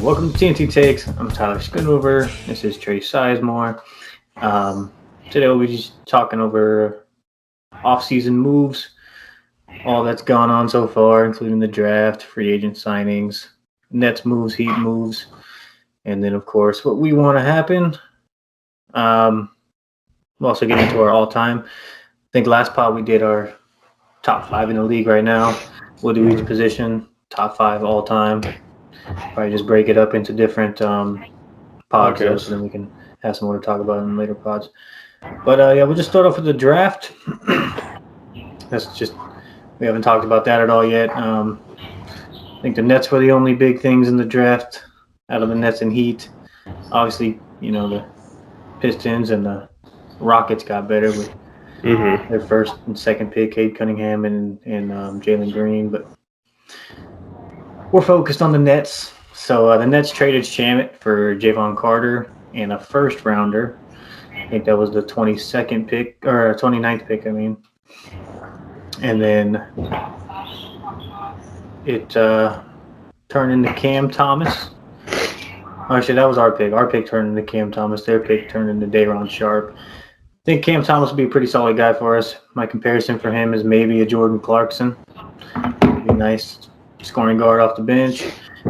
Welcome to TNT Takes. I'm Tyler Schoonover. This is Trey Sizemore. Today we'll be just talking over off-season moves, all that's gone on so far, including the draft, free agent signings, Nets moves, Heat moves, and then, of course, what we want to happen. We'll also get into our all-time. I think last pod we did our top 5 in the league right now. We'll do each position, top 5 all-time. Probably just break it up into different pods, so then we can have some more to talk about in later pods. But we'll just start off with the draft. We haven't talked about that at all yet. I think the Nets were the only big things in the draft out of the Nets and Heat. Obviously, the Pistons and the Rockets got better with their first and second pick, Cade Cunningham and Jalen Green, but we're focused on the Nets. So the Nets traded Shamet for Javon Carter and a first rounder. I think that was the 22nd pick, or 29th pick, I mean. And then it turned into Cam Thomas. Actually, that was our pick. Our pick turned into Cam Thomas. Their pick turned into Day'Ron Sharpe. I think Cam Thomas will be a pretty solid guy for us. My comparison for him is maybe a Jordan Clarkson. Be nice scoring guard off the bench.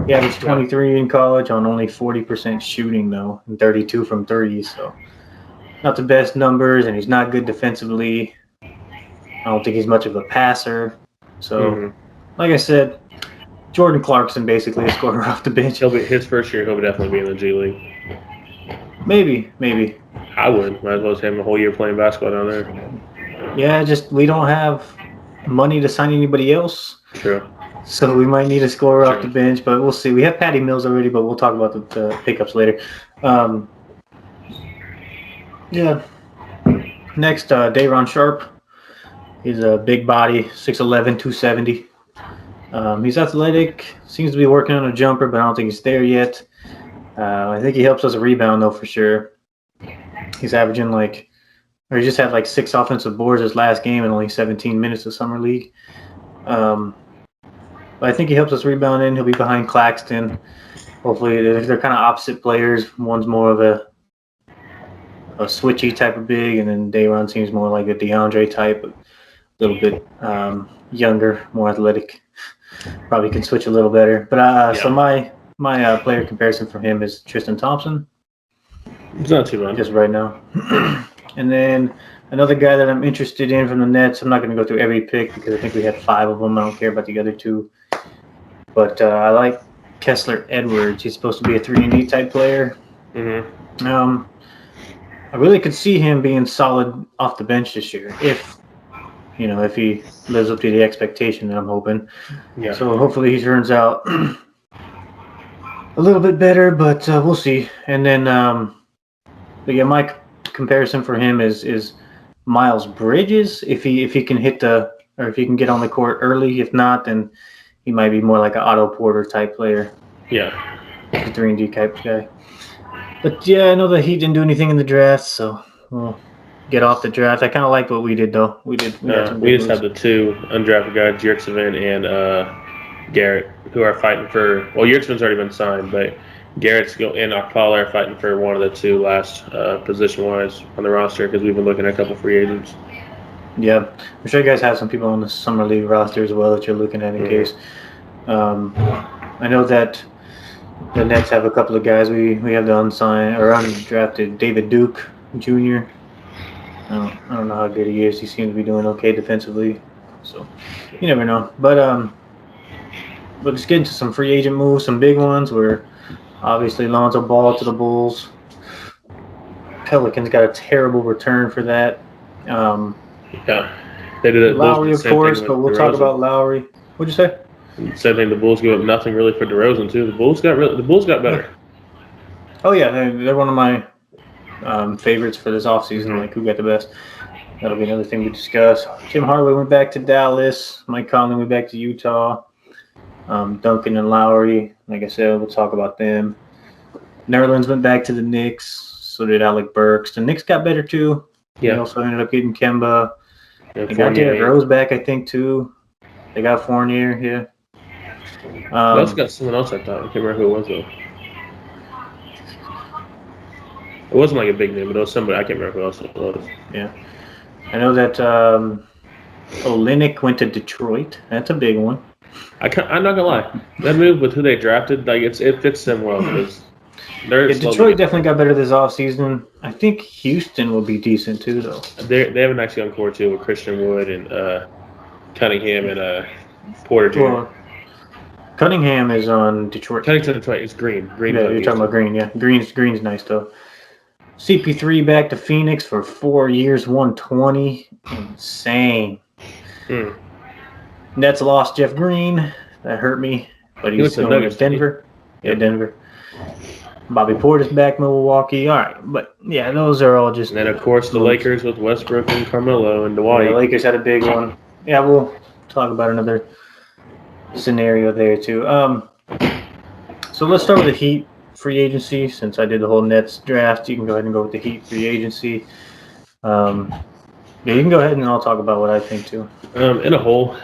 He averaged 23 in college on only 40% shooting, though, and 32 from 30. So not the best numbers, and he's not good defensively. I don't think he's much of a passer. So, like I said, Jordan Clarkson basically a scorer off the bench. He'll be his first year. He'll definitely be in the G League. Maybe. I would. Might as well have him a whole year playing basketball down there. Yeah, just we don't have money to sign anybody else. True. So we might need a scorer off the bench, but we'll see. We have Patty Mills already, but we'll talk about the pickups later. Next, Day'Ron Sharpe. He's a big body, 6'11", 270. He's athletic, seems to be working on a jumper, but I don't think he's there yet. I think he helps us rebound, though, for sure. He's averaging he just had 6 offensive boards his last game in only 17 minutes of Summer League. But I think he helps us rebound in. He'll be behind Claxton. Hopefully, they're kind of opposite players. One's more of a switchy type of big, and then Day'Ron seems more like a DeAndre type, a little bit younger, more athletic. Probably can switch a little better. But so my player comparison for him is Tristan Thompson. It's not too bad. Just right now. And then another guy that I'm interested in from the Nets, I'm not going to go through every pick because I think we had 5 of them. I don't care about the other 2. But I like Kessler Edwards. He's supposed to be a 3-and-D type player. I really could see him being solid off the bench this year if he lives up to the expectation that I'm hoping. Yeah. So hopefully he turns out a little bit better, but we'll see. And then, my comparison for him is Miles Bridges. If he can if he can get on the court early. If not, then he might be more like an Otto Porter type player. Yeah. A 3-and-D type guy. But yeah, I know that he didn't do anything in the draft, so we'll get off the draft. I kind of liked what we did, though. We just have the 2 undrafted guys, Yurtseven and Garrett, who are fighting for. Well, Yurtseven's already been signed, but Garrett's and Akpala are fighting for one of the 2 last position-wise on the roster because we've been looking at a couple free agents. Yeah, I'm sure you guys have some people on the Summer League roster as well that you're looking at in case. I know that the Nets have a couple of guys. We have the undrafted David Duke Jr. I don't know how good he is. He seems to be doing okay defensively, so you never know. But let's get into some free agent moves, some big ones. Where obviously Lonzo Ball to the Bulls. Pelicans got a terrible return for that. Yeah, they did it. Lowry, of course, but we'll talk about Lowry. What'd you say? Same thing. The Bulls give up nothing really for DeRozan too. The Bulls got better. Oh yeah, they're one of my favorites for this offseason. Like who got the best? That'll be another thing we discuss. Tim Hardaway went back to Dallas. Mike Conley went back to Utah. Duncan and Lowry, like I said, we'll talk about them. Nerlens went back to the Knicks. So did Alec Burks. The Knicks got better too. Yeah. They also ended up getting Kemba. They got Derrick Rose back, I think, too. They got Fournier, yeah. They also got someone else I thought. I can't remember who it was, though. It wasn't like a big name, but it was somebody. I can't remember who else it was. Yeah. I know that Olynyk went to Detroit. That's a big one. I'm not gonna lie. That move with who they drafted, like it fits them well because Detroit definitely got better this offseason. I think Houston will be decent too, though. They have a nice young core too with Christian Wood and Cunningham and Porter Jr. Well, Cunningham is on Detroit. Cunnington Detroit is Green. Green. Yeah, you're talking about Green. Yeah, Green's nice though. CP3 back to Phoenix for 4 years, 120. Insane. Nets lost Jeff Green. That hurt me, but he's going to Denver. Yeah, Denver. Bobby Portis back, Milwaukee. All right, but yeah, those are all just. And then of course the Lakers with Westbrook and Carmelo and Dwight. Yeah, the Lakers had a big one. Yeah, we'll talk about another scenario there too. So let's start with the Heat free agency. Since I did the whole Nets draft, you can go ahead and go with the Heat free agency. Yeah, you can go ahead and I'll talk about what I think too. In a whole,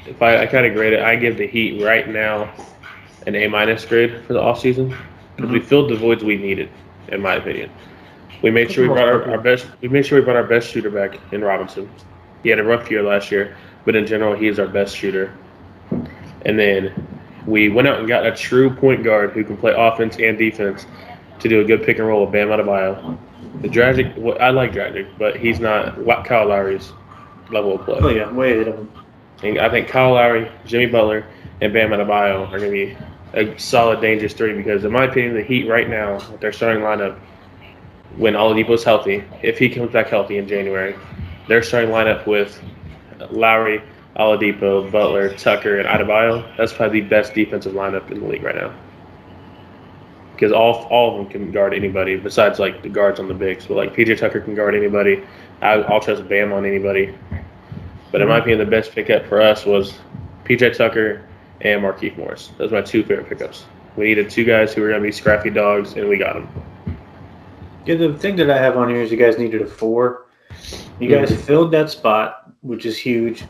if I kind of grade it, I give the Heat right now an A- grade for the offseason because we filled the voids we needed, in my opinion. We made sure we brought our best. We made sure we brought our best shooter back in Robinson. He had a rough year last year, but in general, he is our best shooter. And then we went out and got a true point guard who can play offense and defense to do a good pick and roll with Bam Adebayo. The Dragic, well, I like Dragic, but he's not Kyle Lowry's level of play. Oh yeah, way ahead of him. And I think Kyle Lowry, Jimmy Butler, and Bam Adebayo are going to be a solid, dangerous three because, in my opinion, the Heat right now, with their starting lineup, when Oladipo's healthy, if he comes back healthy in January, their starting lineup with Lowry, Oladipo, Butler, Tucker, and Adebayo, that's probably the best defensive lineup in the league right now. Because all of them can guard anybody besides like the guards on the bigs. But like PJ Tucker can guard anybody. I'll trust Bam on anybody. But in my opinion, the best pickup for us was PJ Tucker and Markieff Morris. Those are my two favorite pickups. We needed two guys who were going to be scrappy dogs, and we got them. Yeah, the thing that I have on here is you guys needed a 4. You guys filled that spot, which is huge.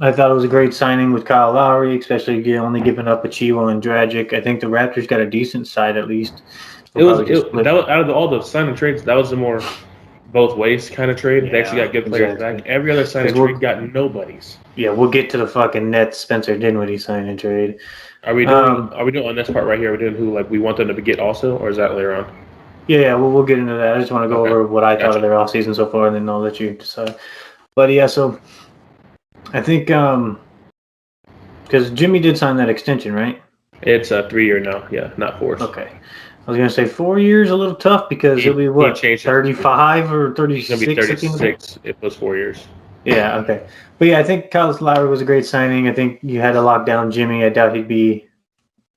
I thought it was a great signing with Kyle Lowry, especially only giving up Achiuwa and Dragic. I think the Raptors got a decent side at least. That was out of all the signing trades, that was the more both ways kind of trade. Yeah, they actually got good players back. Every other signing trade got nobodies. Yeah, we'll get to the fucking Nets Spencer Dinwiddie signing trade. Are we doing on this part right here? Are we doing who like we want them to get also, or is that later on? Yeah, we'll get into that. I just want to go over what I thought of their offseason so far, and then I'll let you decide. But yeah, so I think because Jimmy did sign that extension, right? It's a 3-year now. Yeah, not 4. Okay. I was going to say 4 years a little tough because he'll be what, 35 or 36? He's going to be 36 if it was 4 years. Yeah, okay. But yeah, I think Kyle Lowry was a great signing. I think you had to lock down Jimmy. I doubt he'd be,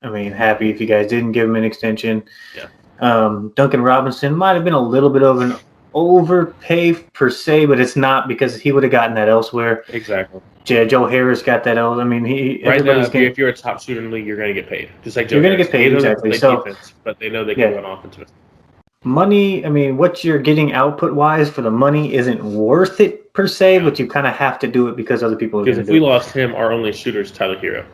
happy if you guys didn't give him an extension. Yeah. Duncan Robinson might have been a little bit of an overpay per se, but it's not because he would have gotten that elsewhere. Exactly. Joe Harris got that. Right now, if you're a top shooter in the league, you're going to get paid. Just like Joe You're going to get paid, exactly. So, defense, but they know they can go on offense. Money, what you're getting output-wise for the money isn't worth it per se, but you kind of have to do it because other people are going to do it. Because if we lost him, our only shooter is Tyler Hero.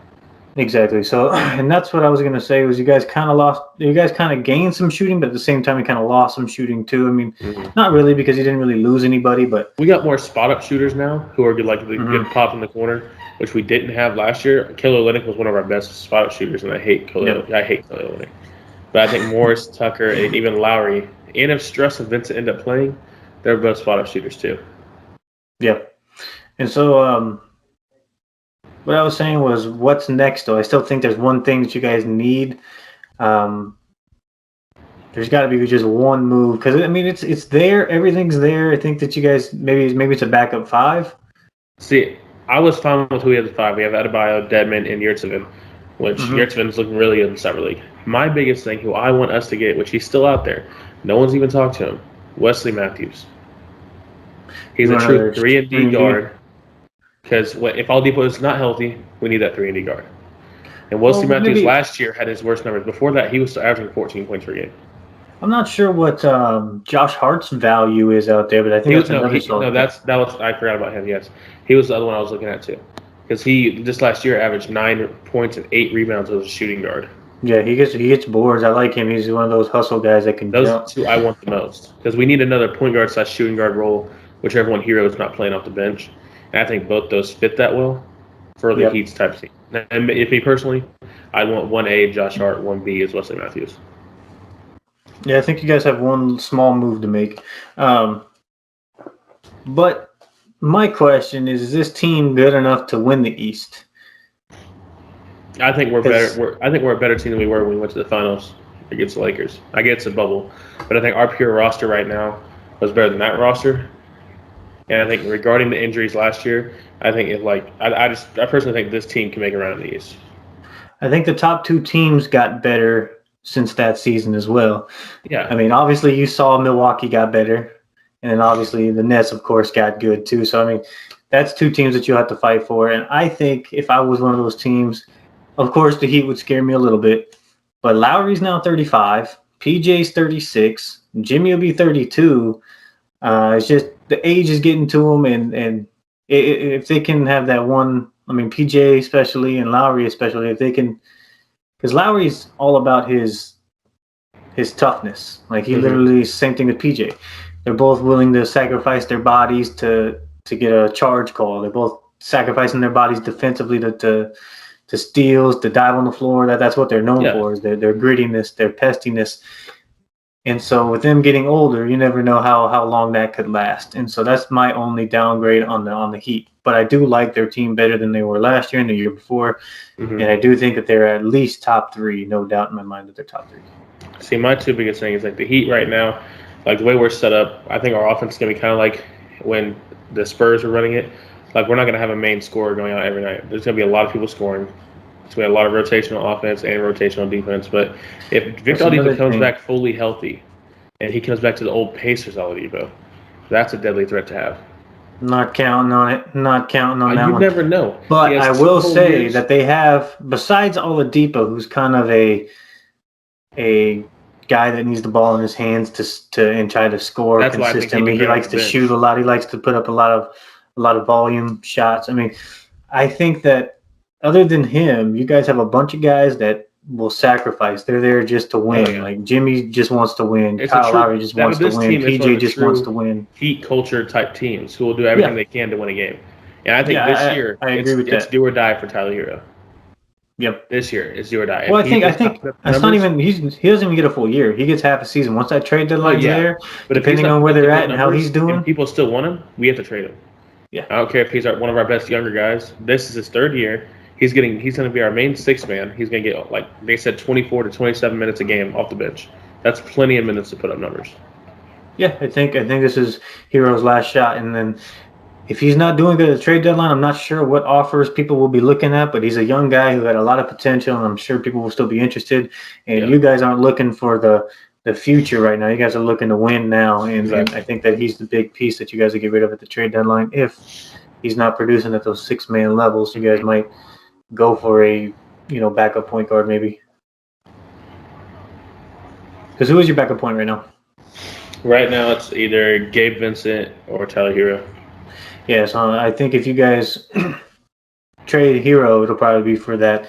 Exactly. So, and that's what I was going to say was you guys kind of gained some shooting, but at the same time, you kind of lost some shooting too. Not really because you didn't really lose anybody, but we got more spot-up shooters now who are good, like the good pop in the corner, which we didn't have last year. Kelly Olynyk was one of our best spot-up shooters, and I hate Kelly Olynyk. But I think Morris, Tucker, and even Lowry, and if Struss and Vincent end up playing, they're both spot-up shooters too. Yeah. And so, what I was saying was, what's next, though? I still think there's one thing that you guys need. There's got to be just one move because it's there, everything's there. I think that you guys maybe it's a backup 5. See, I was fine with who we have at 5. We have Adebayo, Dedmon, and Yurtseven, which Yurtseven is looking really good in the summer league. My biggest thing, who I want us to get, which he's still out there, no one's even talked to him, Wesley Matthews. He's a true 3-and-D guard. Because if Oladipo is not healthy, we need that 3-and-D guard. And Wesley Matthews last year had his worst numbers. Before that, he was averaging 14 points per game. I'm not sure what Josh Hart's value is out there, but I think I forgot about him. Yes, he was the other one I was looking at too, because he just last year averaged 9 points and 8 rebounds as a shooting guard. Yeah, he gets boards. I like him. He's one of those hustle guys that can Those jump. two I want the most because we need another point guard / shooting guard role, whichever one Hero is not playing off the bench. And I think both those fit that well for the Yep. Heat's type team. And if me personally, I want 1A Josh Hart, 1B is Wesley Matthews. Yeah, I think you guys have one small move to make. But my question is this team good enough to win the East? I think we're better. I think we're a better team than we were when we went to the finals against the Lakers. I get it's a bubble, but I think our pure roster right now was better than that roster. And I think regarding the injuries last year, I think I personally think this team can make a run in the East. I think the top two teams got better since that season as well. Yeah. I mean, obviously you saw Milwaukee got better, and then obviously the Nets, of course, got good too. So I mean, that's two teams that you have to fight for. And I think if I was one of those teams, of course the Heat would scare me a little bit. But Lowry's now 35, PJ's 36, Jimmy will be 32. It's just the age is getting to him, and if they can have that one, I mean PJ especially and Lowry especially, if they can, because Lowry's all about his toughness. Like he literally same thing with PJ. They're both willing to sacrifice their bodies to get a charge call. They're both sacrificing their bodies defensively to steals, to dive on the floor. That's what they're known for, is their grittiness, their pestiness. And so with them getting older, you never know how long that could last. And so that's my only downgrade on the Heat. But I do like their team better than they were last year and the year before. And I do think that they're at least top three, no doubt in my mind that they're top three. See, my two biggest things, like the Heat right now, like the way we're set up, I think our offense is going to be kind of like when the Spurs were running it. Like we're not going to have a main scorer going out every night. There's going to be a lot of people scoring. It's going to be a lot of rotational offense and rotational defense. But if Victor Oladipo comes back fully healthy and he comes back to the old Pacers Oladipo, that's a deadly threat to have. Not counting on it. Not counting on that one. You never know. But I will say that they have, besides Oladipo, who's kind of a guy that needs the ball in his hands and try to score consistently. He likes to shoot a lot. He likes to put up a lot of volume shots. I mean, I think that other than him, you guys have a bunch of guys that will sacrifice. They're there just to win. Oh, yeah. Like Jimmy just wants to win. Kyle Lowry just wants to win. PJ just wants to win. Heat culture type teams who will do everything they can to win a game. And I think this year it's do or die for Tyler Hero. Yep. This year it's do or die. Well, I think that's not even. He doesn't even get a full year. He gets half a season. Once that trade deadline's there, but depending on where they're at and how he's doing, and people still want him, we have to trade him. Yeah. I don't care if he's one of our best younger guys. This is his third year. He's going to be our main sixth man. He's going to get, like they said, 24 to 27 minutes a game off the bench. That's plenty of minutes to put up numbers. Yeah, I think this is Hero's last shot, and then if he's not doing good at the trade deadline, I'm not sure what offers people will be looking at, but he's a young guy who had a lot of potential, and I'm sure people will still be interested. And you guys aren't looking for the future right now. You guys are looking to win now, and I think that he's the big piece that you guys will get rid of at the trade deadline. If he's not producing at those six-man levels, you guys might go for a backup point guard maybe. Because who is your backup point right now? Right now, it's either Gabe Vincent or Tyler Hero. Yeah, so I think if you guys trade Hero, it'll probably be for that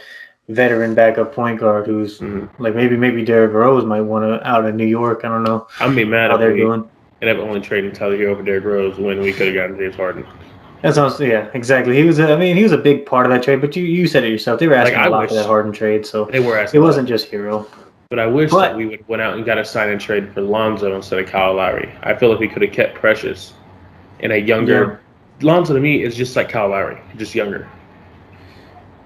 veteran backup point guard who's like maybe Derrick Rose might want to out of New York. I don't know. I'd be mad how if they're doing. And I've only traded Tyler Hero for Derrick Rose when we could have gotten James Harden. That's also, yeah, exactly. He was a big part of that trade, but you said it yourself. They were asking a lot for that Harden trade, so they were asking. It wasn't just Hero. But I wish that we would went out and got a sign and trade for Lonzo instead of Kyle Lowry. I feel like we could have kept Precious in a younger. Yeah. Lonzo to me is just like Kyle Lowry, just younger.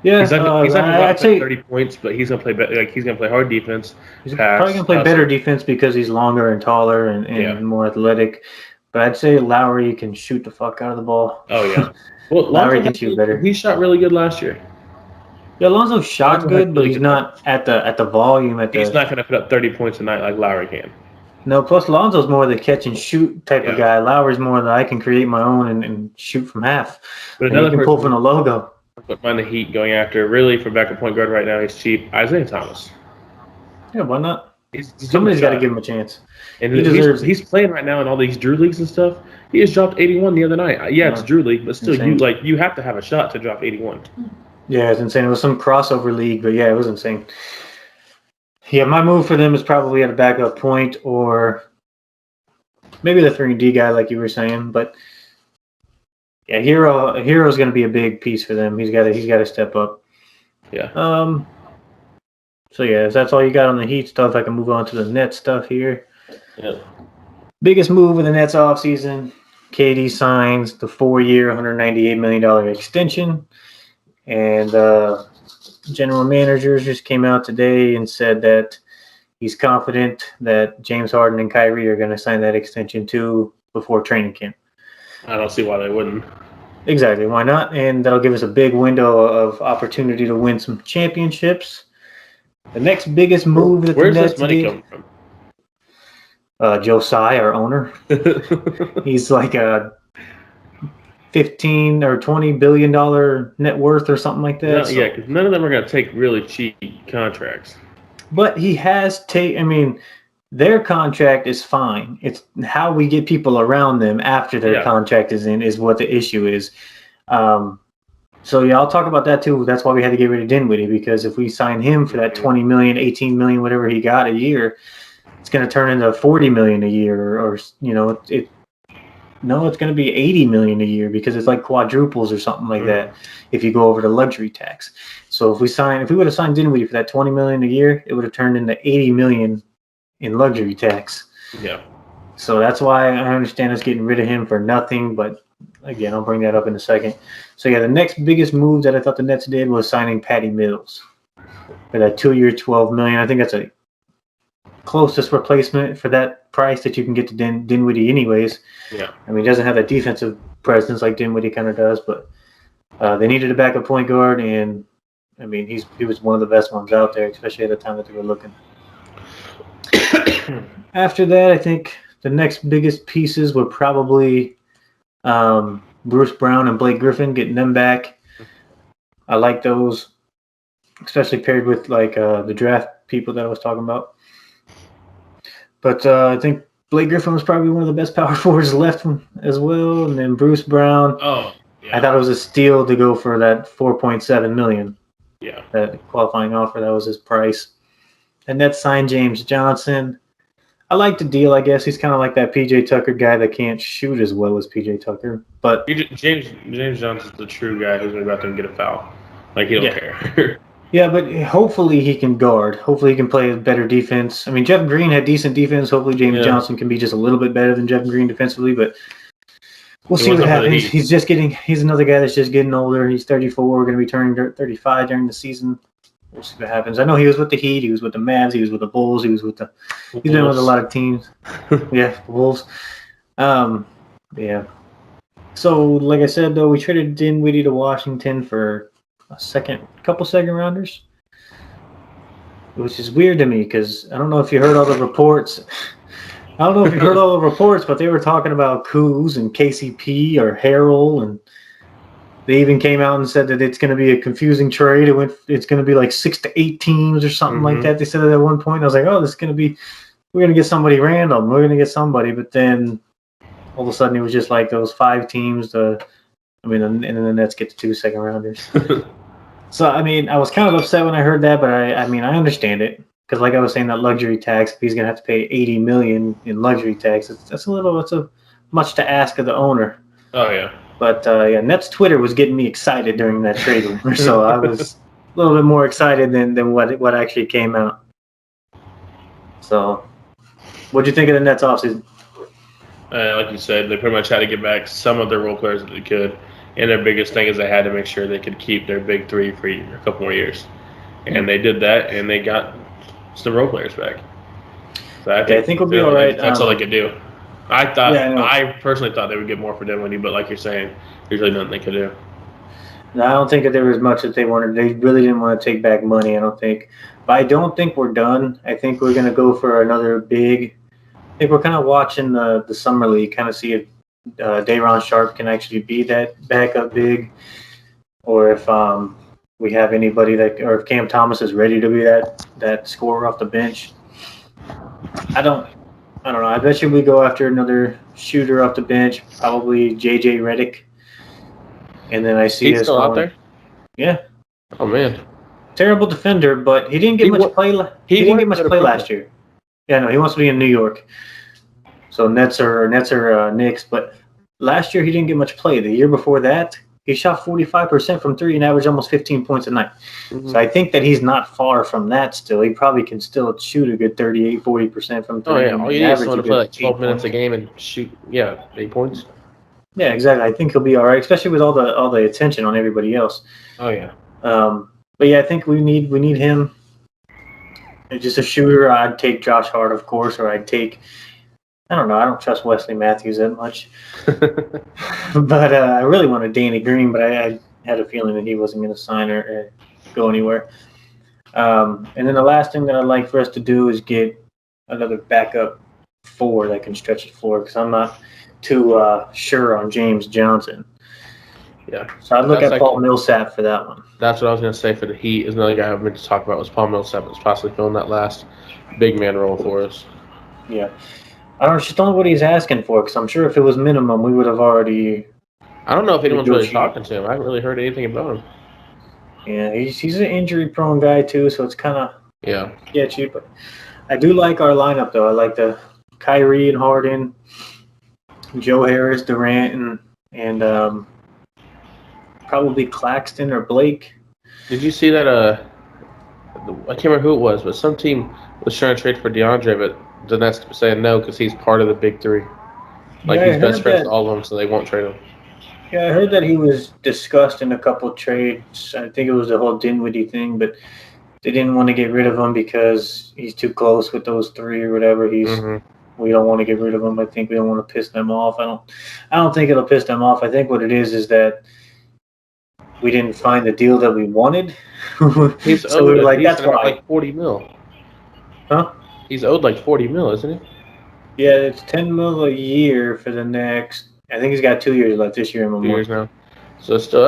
Yeah, he's not going to play 30 points, but he's going to play he's going to play hard defense. He's probably going to play better defense because he's longer and taller and more athletic. But I'd say Lowry can shoot the fuck out of the ball. Oh, yeah. Well, Lowry can shoot better. He shot really good last year. Yeah, Lonzo shot good, but he's not at the volume. He's not going to put up 30 points a night like Lowry can. No, plus Lonzo's more the catch and shoot type of guy. Lowry's more the I can create my own and shoot from half. But another can pull from the logo. But find the Heat going after, really, for backup point guard right now, he's cheap. Isaiah Thomas. Yeah, why not? Somebody's got to give him a chance. And he's playing right now in all these Drew Leagues and stuff. He just dropped 81 the other night. Yeah, it's Drew League, but still, you have to have a shot to drop 81. Yeah, it's insane. It was some crossover league, but yeah, it was insane. Yeah, my move for them is probably at a backup point or maybe the 3D guy, like you were saying. But yeah, Hero's going to be a big piece for them. He's got to step up. Yeah. So yeah, if that's all you got on the Heat stuff, I can move on to the Nets stuff here. Yeah. Biggest move of the Nets offseason, KD signs the 4-year, $198 million extension. And general managers just came out today and said that he's confident that James Harden and Kyrie are going to sign that extension too before training camp. I don't see why they wouldn't. Exactly. Why not? And that'll give us a big window of opportunity to win some championships. The next biggest move that Where's the Nets this money did, coming from? Joe Tsai, our owner, he's like a $15 or $20 billion net worth or something like that. Yeah, because none of them are going to take really cheap contracts. But he has their contract is fine. It's how we get people around them after their contract is in is what the issue is. So yeah, I'll talk about that too. That's why we had to get rid of Dinwiddie, because if we sign him for that 20 million, 18 million, whatever he got a year, it's going to turn into 40 million a year, or it's going to be 80 million a year, because it's like quadruples or something like that if you go over the luxury tax. So if we would have signed Dinwiddie for that 20 million a year, it would have turned into 80 million in luxury tax. Yeah. So that's why I understand us getting rid of him for nothing, but again, I'll bring that up in a second. So yeah, the next biggest move that I thought the Nets did was signing Patty Mills for that 2-year, $12 million. I think that's a closest replacement for that price that you can get to Dinwiddie anyways. Yeah. I mean, he doesn't have that defensive presence like Dinwiddie kind of does, but they needed a backup point guard, and I mean, he was one of the best ones out there, especially at the time that they were looking. After that, I think the next biggest pieces were probably Bruce Brown and Blake Griffin, getting them back. I like those, especially paired with like the draft people that I was talking about. But I think Blake Griffin was probably one of the best power forwards left as well. And then Bruce Brown. Oh, yeah. I thought it was a steal to go for that $4.7 million. Yeah. That qualifying offer, that was his price. And that signed James Johnson. I like the deal, I guess. He's kind of like that PJ Tucker guy that can't shoot as well as PJ Tucker. But James Johnson's the true guy who's going to go out there and get a foul. Like, he don't care. Yeah, but hopefully he can guard. Hopefully he can play better defense. I mean, Jeff Green had decent defense. Hopefully James Johnson can be just a little bit better than Jeff Green defensively, but we'll see what happens. He's another guy that's just getting older. He's 34, going to be turning 35 during the season. We'll see what happens. I know he was with the Heat. He was with the Mavs. He was with the Bulls. He's been with a lot of teams. Yeah, Wolves. Yeah. So, like I said, though, we traded Dinwiddie to Washington for a couple second rounders, which is weird to me because I don't know if you heard all the reports. But they were talking about Kuz and KCP or Harrell, and they even came out and said that it's going to be a confusing trade. It's going to be like 6 to 8 teams or something like that. They said it at one point. I was like, oh, we're going to get somebody random. We're going to get somebody. But then all of a sudden it was just like those 5 teams. And then the Nets get the 2 second rounders. So, I mean, I was kind of upset when I heard that, but I understand it. Because like I was saying, that luxury tax, if he's going to have to pay $80 million in luxury tax, that's a much to ask of the owner. Oh, yeah. But, Nets Twitter was getting me excited during that trade rumor, so I was a little bit more excited than what actually came out. So, what'd you think of the Nets offseason? Like you said, they pretty much had to get back some of their role players that they could. And their biggest thing is they had to make sure they could keep their big 3 for a couple more years. And they did that, and they got some role players back. So I think we'll be all right. That's all they could do. I personally thought they would get more for Dinwiddie, but like you're saying, there's really nothing they could do. No, I don't think that there was much that they wanted. They really didn't want to take back money, I don't think. But I don't think we're done. I think we're going to go for another big. I think we're kind of watching the Summer League, kind of see if Day'Ron Sharpe can actually be that backup big, or if we have anybody or if Cam Thomas is ready to be that scorer off the bench. I don't know. I bet you we go after another shooter off the bench, probably JJ Redick. And then I see he's still out there? Yeah. Oh, man. Terrible defender, but he didn't get much play. He didn't get much play last year. Yeah, no, he wants to be in New York. So Nets or Knicks, but last year he didn't get much play. The year before that, he shot 45% from three and averaged almost 15 points a night. Mm-hmm. So I think that he's not far from that still. He probably can still shoot a good 38, 40% from three. Oh, yeah. All you need is someone to play like 12 minutes a game and shoot, 8 points. Yeah, exactly. I think he'll be all right, especially with all the attention on everybody else. Oh, yeah. But, yeah, I think we need him. Just a shooter. I'd take Josh Hart, of course, or I'd take – I don't know. I don't trust Wesley Matthews that much. But I really wanted Danny Green, but I had a feeling that he wasn't going to sign or go anywhere. And then the last thing that I'd like for us to do is get another backup four that can stretch the floor because I'm not too sure on James Johnson. Yeah. So I'd look at Paul Millsap for that one. That's what I was going to say for the Heat. Is another guy I meant to talk about was Paul Millsap. Was possibly filling that last big man role for us. Yeah. I just don't know what he's asking for because I'm sure if it was minimum, we would have already. I don't know if anyone's really talking to him. I haven't really heard anything about him. Yeah, he's an injury-prone guy too, so it's kind of sketchy. But I do like our lineup though. I like the Kyrie and Harden, Joe Harris, Durant, and probably Claxton or Blake. Did you see that? I can't remember who it was, but some team was trying to trade for DeAndre, but the Nets saying no because he's part of the big three. Like he's best friends with all of them, so they won't trade him. Yeah, I heard that he was discussed in a couple of trades. I think it was the whole Dinwiddie thing, but they didn't want to get rid of him because he's too close with those three or whatever. We don't want to get rid of him. I think we don't want to piss them off. I don't think it'll piss them off. I think what it is that we didn't find the deal that we wanted. He's so we were like, that's why. Like $40 million. Huh? He's owed like $40 million, isn't he? Yeah, it's $10 million a year for the next. I think he's got 2 years left this year. 2 years now. So still,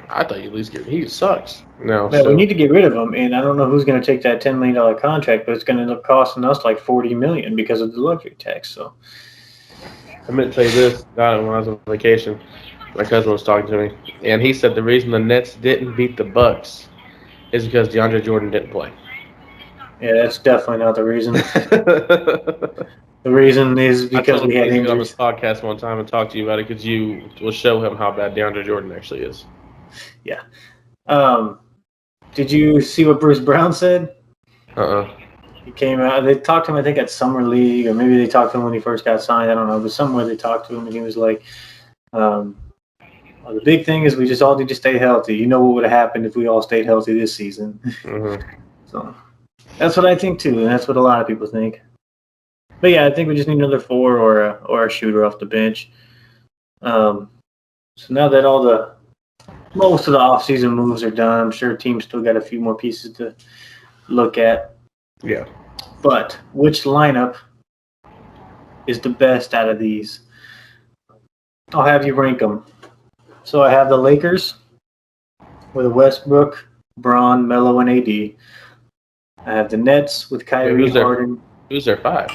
I thought you at least he sucks. No, yeah, we need to get rid of him, and I don't know who's going to take that $10 million contract, but it's going to end up costing us like $40 million because of the luxury tax. So I meant to tell you this. Got it when I was on vacation. My cousin was talking to me, and he said the reason the Nets didn't beat the Bucks is because DeAndre Jordan didn't play. Yeah, that's definitely not the reason. The reason is because we had injuries. On this podcast one time and talk to you about it because you will show him how bad DeAndre Jordan actually is. Yeah. Did you see what Bruce Brown said? He came out. They talked to him, I think, at Summer League, or maybe they talked to him when he first got signed. I don't know, but somewhere they talked to him, and he was like, well, the big thing is we just all need to stay healthy. You know what would have happened if we all stayed healthy this season. So that's what I think, too, and that's what a lot of people think. But, yeah, I think we just need another four or a shooter off the bench. So now that most of the offseason moves are done, I'm sure teams still got a few more pieces to look at. Yeah. But which lineup is the best out of these? I'll have you rank them. So I have the Lakers with Westbrook, Braun, Melo, and AD. I have the Nets with Kyrie, Harden. Who's their five?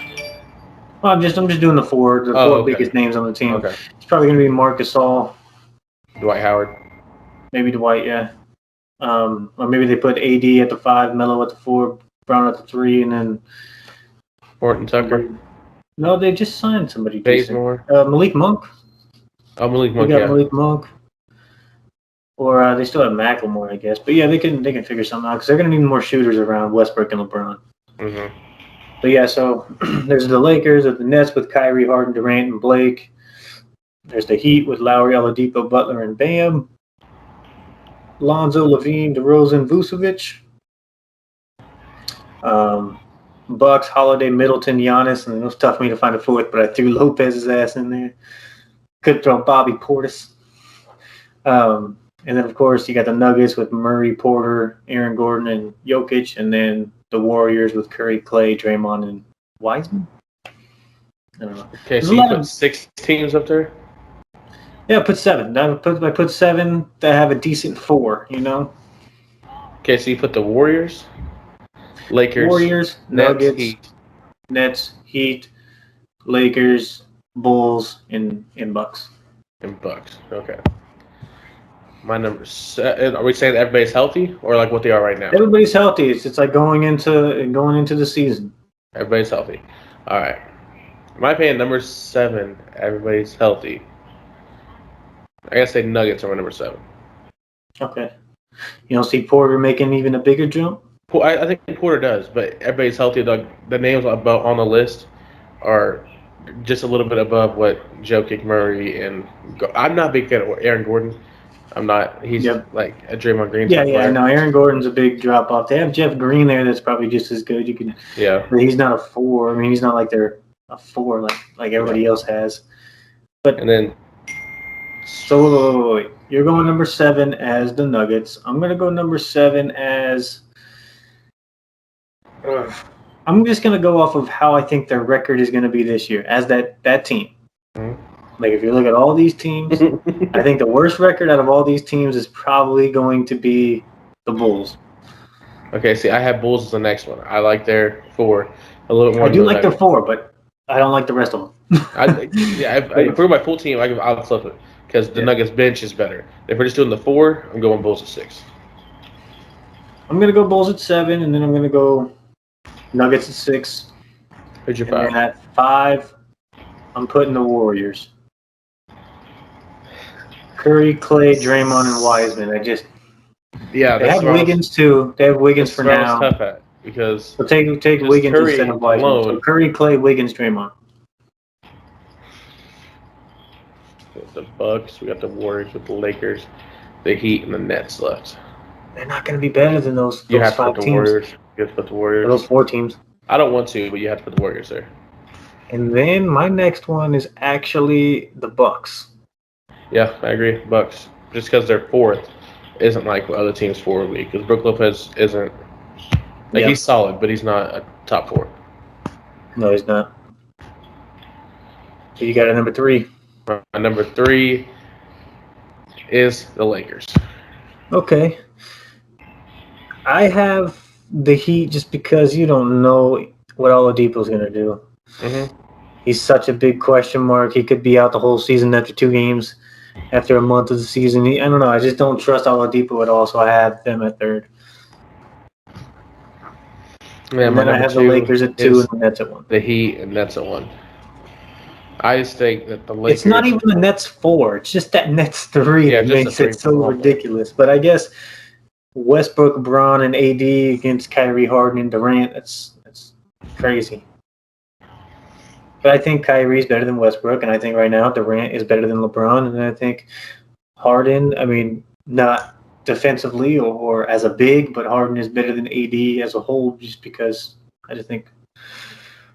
Well, I'm just doing the four biggest names on the team. Okay. It's probably going to be Marc Gasol. Dwight Howard. Maybe Dwight, yeah. Or maybe they put AD at the 5, Melo at the 4, Brown at the 3, and then Horton Tucker. No, they just signed somebody. Bazemore. Malik Monk. Oh, Malik Monk. They got Malik Monk. Or they still have Macklemore, I guess. But yeah, they can figure something out because they're going to need more shooters around Westbrook and LeBron. But yeah, so there's the Lakers, there's the Nets with Kyrie, Harden, Durant, and Blake. There's the Heat with Lowry, Oladipo, Butler, and Bam. Lonzo, Levine, DeRozan, Vucevic. Bucks, Holiday, Middleton, Giannis, and it was tough for me to find a fourth, but I threw Lopez's ass in there. Could throw Bobby Portis. And then, of course, you got the Nuggets with Murray, Porter, Aaron Gordon, and Jokic, and then the Warriors with Curry, Clay, Draymond, and Wiseman. I don't know. Okay, so you put 6 teams up there? Yeah, put 7. I put 7 that have a decent 4, you know? Okay, so you put the Warriors, Lakers, Nuggets, Nets, Heat, Lakers, Bulls, and Bucks. And Bucks, okay. My number. Are we saying that everybody's healthy or like what they are right now? Everybody's healthy. It's like going into the season. Everybody's healthy. All right. In my opinion, number 7. Everybody's healthy. I gotta say Nuggets are my number 7. Okay. You don't see Porter making even a bigger jump? I think Porter does, but everybody's healthy. The names about on the list are just a little bit above what Jokic, Murray, and I'm not a big fan of Aaron Gordon. I'm not. He's Yep. like a Draymond Green Yeah, type yeah. player. No, Aaron Gordon's a big drop off. They have Jeff Green there. That's probably just as good. Yeah. But he's not a 4. I mean, he's not like they're a 4 like everybody else has. But And then so wait. You're going number 7 as the Nuggets. I'm gonna go number 7 as. I'm just gonna go off of how I think their record is gonna be this year as that team. Like if you look at all these teams, I think the worst record out of all these teams is probably going to be the Bulls. okay, see, I have Bulls as the next one. I like their 4 a little bit more. I do like their 4, but I don't like the rest of them. If we're my full team, I'll flip it because the Nuggets bench is better. If we're just doing the 4, I'm going Bulls at 6. I'm gonna go Bulls at 7, and then I'm gonna go Nuggets at 6. Who's your And 5? then at 5, I'm putting the Warriors. Curry, Clay, Draymond, and Wiseman. They have Wiggins too. They have Wiggins for now. Tough at because So take Wiggins Curry instead of Wiseman. alone. So Curry, Clay, Wiggins, Draymond. The Bucks, we got the Warriors with the Lakers, the Heat, and the Nets left. They're not going to be better than those You have to 5 put the teams. Warriors. You have to put the Warriors. Or those 4 teams. I don't want to, but you have to put the Warriors there. And then my next one is actually the Bucks. Yeah, I agree. Bucks, just because they're 4th, isn't like other teams' 4 week. Because Brook Lopez isn't. He's solid, but he's not a top 4. No, he's not. So you got a number 3. My number 3 is the Lakers. Okay. I have the Heat just because you don't know what Oladipo's going to do. Mm-hmm. He's such a big question mark. He could be out the whole season after 2 games, after a month of the season. I don't know. I just don't trust Oladipo at all, so I have them at 3rd. Yeah, and then I have the Lakers at 2 and the Nets at 1. The Heat and Nets at 1. I just think that the Lakers. It's not even the Nets 4. It's just that Nets 3 that makes it so ridiculous. But I guess Westbrook, Braun, and AD against Kyrie, Harden, and Durant, that's crazy. But I think Kyrie's better than Westbrook, and I think right now Durant is better than LeBron, and I think Harden, I mean, not defensively or as a big, but Harden is better than AD as a whole just because I just think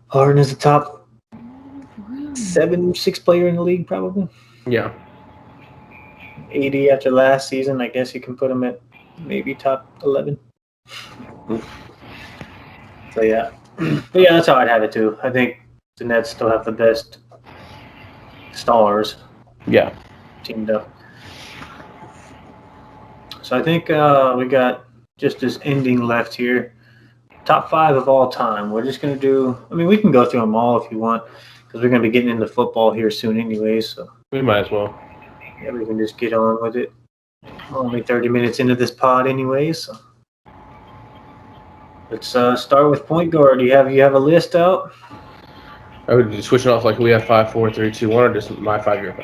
Harden is the top 6 player in the league, probably. Yeah. AD after last season, I guess you can put him at maybe top 11. So, yeah. But, yeah, that's how I'd have it, too. I think the Nets still have the best stars. Yeah. Teamed up. So, I think we got just this ending left here. Top 5 of all time. We're just going to do – I mean, we can go through them all if you want because we're going to be getting into football here soon anyways. So we might as well. Yeah, we can just get on with it. Only 30 minutes into this pod anyways. So let's start with point guard. You have a list out? I would just switch it off like we have 5, 4, 3, 2, 1, or just my 5-year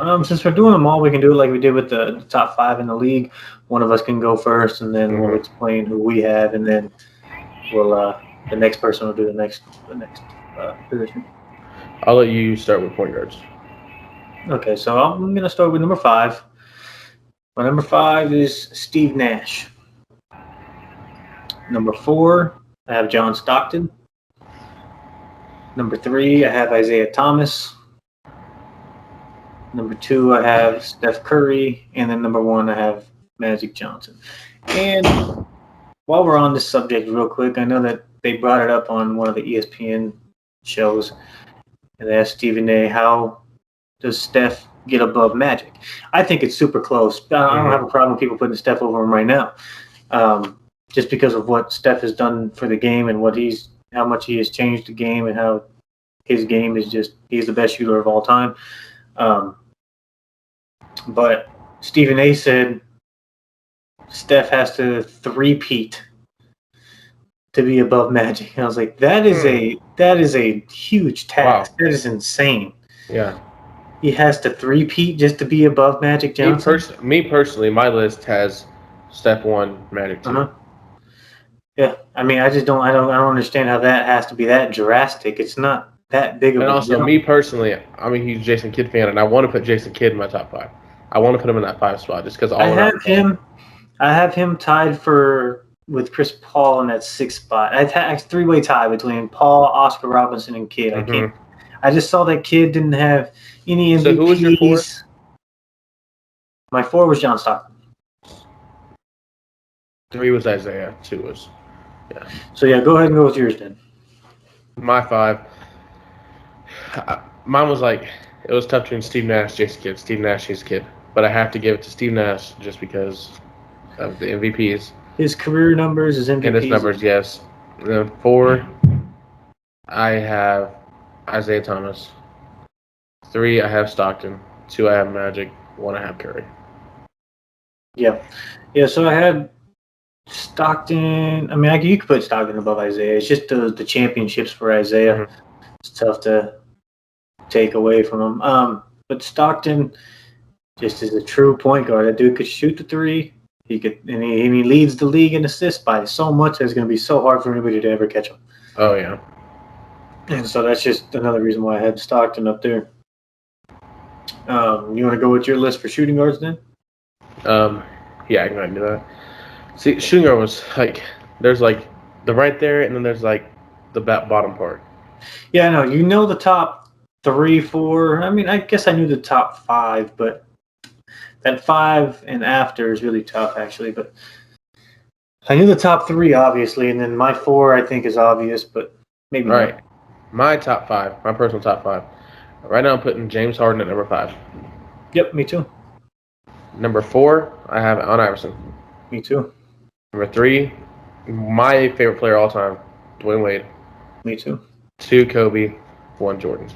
5. Since we're doing them all, we can do it like we did with the top 5 in the league. One of us can go first, and then we'll explain who we have, and then we'll the next person will do the next position. I'll let you start with point guards. Okay, so I'm gonna start with number 5. My number 5 is Steve Nash. Number 4, I have John Stockton. Number 3, I have Isaiah Thomas. Number 2, I have Steph Curry. And then number 1, I have Magic Johnson. And while we're on this subject real quick, I know that they brought it up on one of the ESPN shows. And they asked Stephen A., how does Steph get above Magic? I think it's super close. I don't have a problem with people putting Steph over him right now. Just because of what Steph has done for the game and how much he has changed the game and how his game is he's the best shooter of all time. But Stephen A. said Steph has to three-peat to be above Magic. And I was like, that is a huge task. Wow. That is insane. Yeah. He has to three-peat just to be above Magic Johnson. Me personally, my list has Steph 1, Magic 2. Uh-huh. Yeah, I mean, I don't understand how that has to be that drastic. It's not that big of And a also, jump. me personally, I'm a huge Jason Kidd fan, and I want to put Jason Kidd in my top 5. I want to put him in that 5 spot just because all around. I have him tied with Chris Paul in that 6th spot. I've had a 3-way tie between Paul, Oscar Robinson, and Kidd. I just saw that Kidd didn't have any MVPs. So who was your 4? My 4 was John Stockton. 3 was Isaiah. 2 was. Yeah. So, yeah, go ahead and go with yours then. My 5. Mine was like, it was tough between Steve Nash, Jason Kidd. Steve Nash, Jason Kidd. But I have to give it to Steve Nash just because of the MVPs. His career numbers, his MVPs. And his numbers, yes. And then 4, I have Isaiah Thomas. 3, I have Stockton. 2, I have Magic. 1, I have Curry. Yeah. Yeah, so I had Stockton. I mean, you could put Stockton above Isaiah. It's just the championships for Isaiah. Mm-hmm. It's tough to take away from him. But Stockton just is a true point guard. That dude could shoot the 3. He leads the league in assists by so much that it's going to be so hard for anybody to ever catch him. Oh, yeah. And so that's just another reason why I had Stockton up there. You want to go with your list for shooting guards then? Yeah, I can go ahead and do that. See, shooting guard was like, there's like the right there, and then there's like the bottom part. Yeah, I know. You know the top 3, 4. I mean, I guess I knew the top 5, but that 5 and after is really tough, actually. But I knew the top 3, obviously, and then my 4, I think, is obvious, but maybe right. not. My top 5, my personal top 5. Right now, I'm putting James Harden at number 5. Yep, me too. Number 4, I have Allen Iverson. Me too. Number 3, my favorite player of all time, Dwayne Wade. Me too. 2, Kobe. 1, Jordan.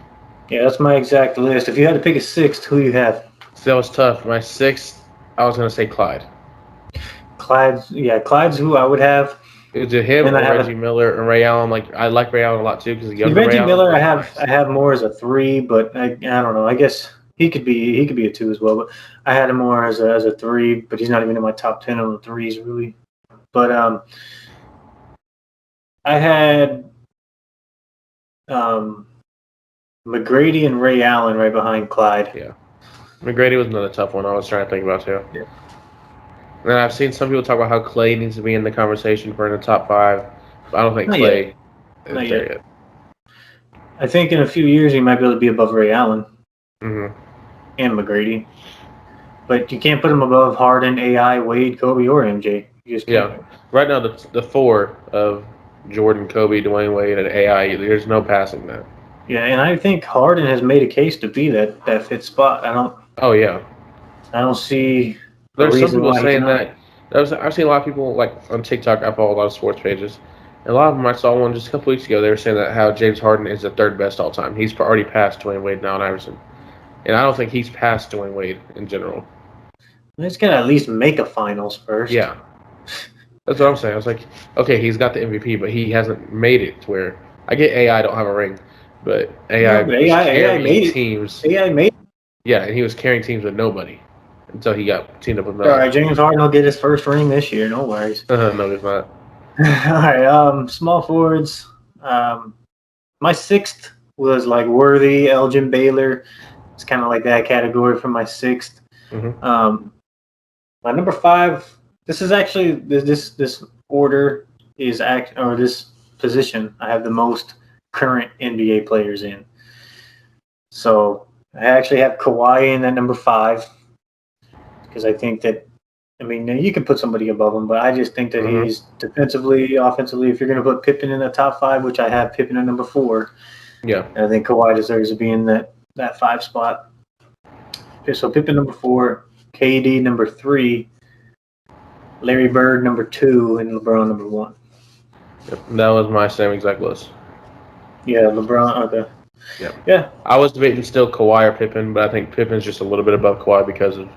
Yeah, that's my exact list. If you had to pick a 6th, who you have? So that was tough. My 6th, I was going to say Clyde. Clyde's who I would have. Is it him or Reggie Miller and Ray Allen? Like, I like Ray Allen a lot too because Reggie Miller, I have more as a 3, but I don't know. I guess he could be a 2 as well. But I had him more as a 3, but he's not even in my top 10 on the 3s really. But I had McGrady and Ray Allen right behind Clyde. Yeah, McGrady was another tough one I was trying to think about too. Yeah. And I've seen some people talk about how Clay needs to be in the conversation for in the top 5. But I don't think Clay is there yet. I think in a few years he might be able to be above Ray Allen and McGrady. But you can't put him above Harden, AI, Wade, Kobe, or MJ. You just can't. Yeah. Right now, the 4 of Jordan, Kobe, Dwayne Wade, and AI, there's no passing that. Yeah, and I think Harden has made a case to be that 5th spot. Oh, yeah. I don't see... There's some people saying that. I've seen a lot of people, like, on TikTok. I follow a lot of sports pages. And a lot of them, I saw one just a couple weeks ago. They were saying that how James Harden is the 3rd best all time. He's already passed Dwayne Wade and Allen Iverson. And I don't think he's passed Dwayne Wade in general. He's got to at least make a finals first. Yeah. That's what I'm saying. I was like, okay, he's got the MVP, but he hasn't made it to where... I get AI don't have a ring, but AI made teams. AI made it. Yeah, and he was carrying teams with nobody. Until he got teamed up with All right, James Harden will get his first ring this year. No worries. No, he's not. All right, small forwards. My 6th was like Worthy, Elgin Baylor. It's kind of like that category for my 6th. Mm-hmm. My number 5. This is actually this order is this position I have the most current NBA players in. So I actually have Kawhi in at number 5. Because I think that, I mean, you can put somebody above him, but I just think that he's defensively, offensively, if you're going to put Pippen in the top 5, which I have Pippen at number 4, yeah, I think Kawhi deserves to be in that 5 spot. Okay, so Pippen number 4, KD number 3, Larry Bird number 2, and LeBron number 1. Yep, that was my same exact list. Yeah, LeBron, okay. Yep. Yeah. I was debating still Kawhi or Pippen, but I think Pippen's just a little bit above Kawhi because of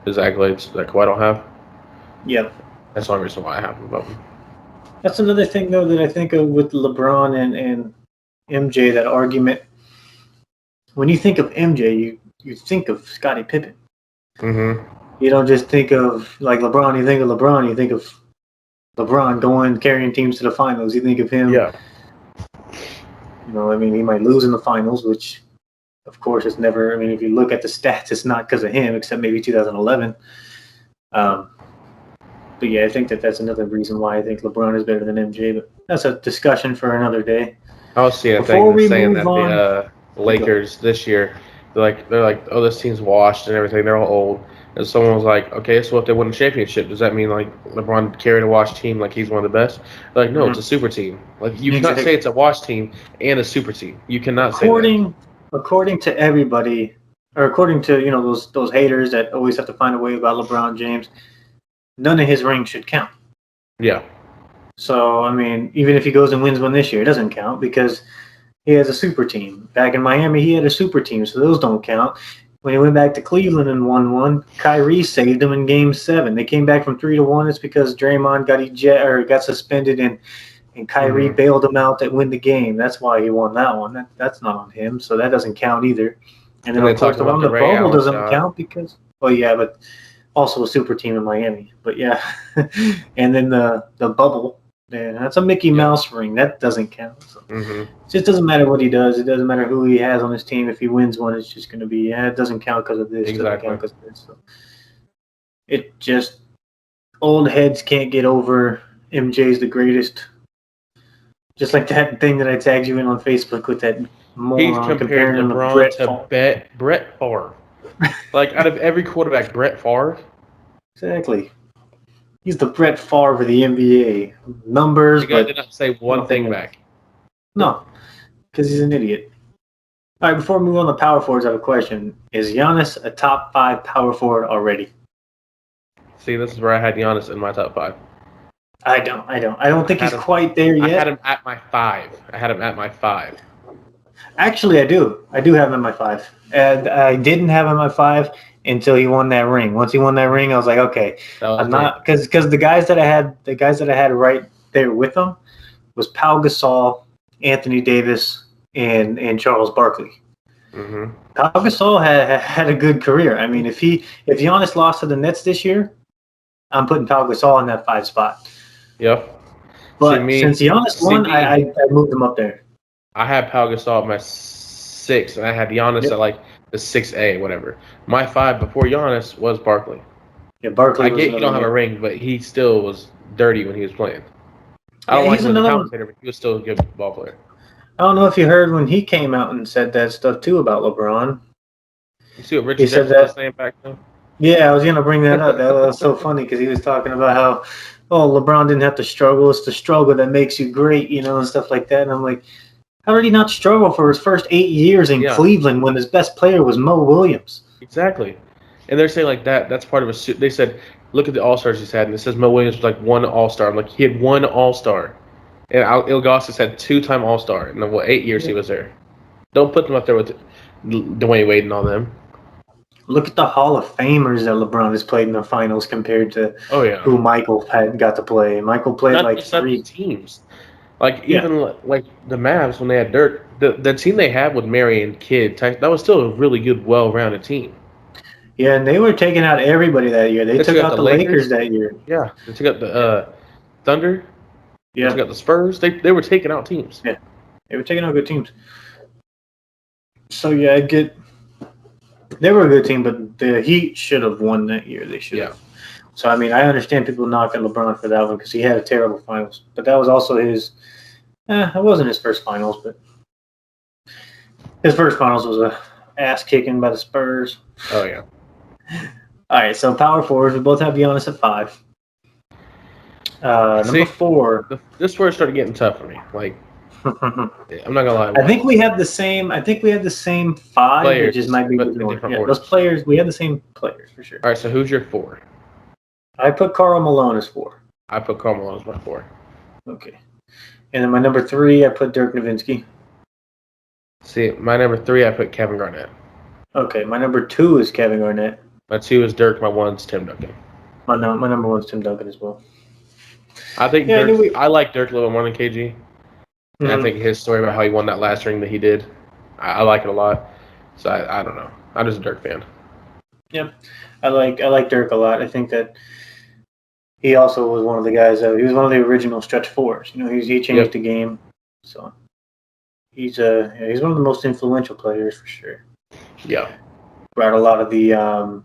his accolades that Kawhi don't have. Yep. That's the only reason why I have him above him. That's another thing, though, that I think of with LeBron and MJ, that argument. When you think of MJ, you think of Scottie Pippen. Mm-hmm. You don't just think of, like, LeBron. You think of LeBron. You think of LeBron carrying teams to the finals. You think of him. Yeah. You know, I mean, he might lose in the finals, which, of course, it's never. I mean, if you look at the stats, it's not because of him, except maybe 2011. But yeah, I think that's another reason why I think LeBron is better than MJ. But that's a discussion for another day. I was seeing a Before thing we saying move that on, the Lakers this year, they're like, oh, this team's washed and everything. They're all old. And someone was like, okay, so if they win a championship, does that mean like LeBron carried a washed team like he's one of the best? They're like, no, it's a super team. Like you cannot say it's a washed team and a super team. You cannot say that. According to everybody, or according to those haters that always have to find a way about LeBron James, none of his rings should count. Yeah. So I mean, even if he goes and wins one this year, it doesn't count because he has a super team. Back in Miami, he had a super team, so those don't count. When he went back to Cleveland and won one, Kyrie saved him in Game 7. They came back from 3-1. It's because Draymond got suspended and Kyrie bailed him out to win the game. That's why he won that one. That's not on him, so that doesn't count either. And then, of course, the one in the bubble doesn't count because, well, yeah, but also a super team in Miami. But, yeah. And then the bubble, yeah, that's a Mickey Mouse ring. That doesn't count. So. It just doesn't matter what he does. It doesn't matter who he has on his team. If he wins one, it's just going to be, it doesn't count because of this. Exactly. Doesn't count because of this. So it just, old heads can't get over MJ's the greatest. Just like that thing that I tagged you in on Facebook with that moron He's compared LeBron to Brett Favre. Like, out of every quarterback, Brett Favre. Exactly. He's the Brett Favre of the NBA. Numbers, the guy did not say one thing back. No, because he's an idiot. All right, before we move on to power forwards, I have a question. Is Giannis a top 5 power forward already? See, this is where I had Giannis in my top 5. I don't think he's quite there yet. I had him at my 5. Actually, I do. I do have him at my 5. And I didn't have him at my 5 until he won that ring. Once he won that ring, I was like, okay, I'm not, because the guys that I had right there with him was Pau Gasol, Anthony Davis, and Charles Barkley. Mm-hmm. Pau Gasol had a good career. I mean, if Giannis lost to the Nets this year, I'm putting Pau Gasol in that 5 spot. Yep. But since Giannis won, I moved him up there. I had Pau Gasol at my 6, and I had Giannis at like the 6A, whatever. My 5 before Giannis was Barkley. Yeah, Barkley. I get you don't have a ring, but he still was dirty when he was playing. I don't like him as a commentator, but he was still a good ball player. I don't know if you heard when he came out and said that stuff too about LeBron. You see what Richard Jefferson was saying back then? Yeah, I was going to bring that up. That was so funny because he was talking about how, LeBron didn't have to struggle. It's the struggle that makes you great, and stuff like that. And I'm like, how did he not struggle for his first 8 years in Cleveland when his best player was Mo Williams? Exactly. And they're saying like that's part of a suit. They said, look at the All-Stars he's had. And it says Mo Williams was like one All-Star. I'm like, he had one All-Star. And Ilgauskas had 2-time All-Star in the 8 years he was there. Don't put them up there with Dwayne Wade and all them. Look at the Hall of Famers that LeBron has played in the finals compared to who Michael had got to play. Michael played not like 3 teams. Like even like the Mavs when they had Dirk, the team they had with Mary and Kidd, that was still a really good, well-rounded team. Yeah, and they were taking out everybody that year. They took out the Lakers that year. Yeah, they took out the Thunder. Yeah, they took out the Spurs. They were taking out teams. Yeah, they were taking out good teams. So yeah, they were a good team, but the Heat should have won that year. They should have. Yeah. So, I mean, I understand people knocking LeBron for that one because he had a terrible finals. But that was also his it wasn't his first finals, but his first finals was a ass-kicking by the Spurs. Oh, yeah. All right, so power forwards. We both have Giannis at 5. Number 4. This is where it started getting tough for me. Like, I'm not gonna lie. I think we had the same 5. Players, it just might be different orders. Those players, we had the same players for sure. All right, so who's your 4? I put Karl Malone as 4. I put Karl Malone as my 4. Okay. And then my number 3, I put Dirk Nowitzki. See, my number 3, I put Kevin Garnett. Okay, my number 2 is Kevin Garnett. My 2 is Dirk. My 1's Tim Duncan. My number 1's Tim Duncan as well. I think I like Dirk a little more than KG. And I think his story about how he won that last ring that he did, I like it a lot. So I don't know. I'm just a Dirk fan. Yep, I like Dirk a lot. I think that he also was one of the guys he was one of the original stretch fours. He changed the game. So he's one of the most influential players for sure. Yeah, brought a lot of the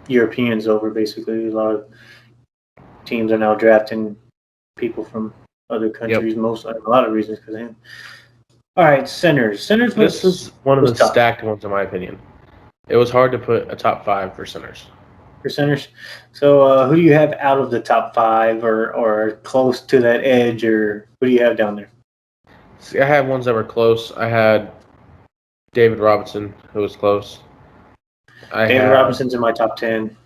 Europeans over. Basically, a lot of teams are now drafting people from other countries. A lot of reasons because of him. All right, centers. This is one of the stacked ones, in my opinion. It was hard to put a top 5 for centers. So who do you have out of the top 5 or close to that edge, or who do you have down there? See, I had ones that were close. I had David Robinson, who was close. David Robinson's in my top 10.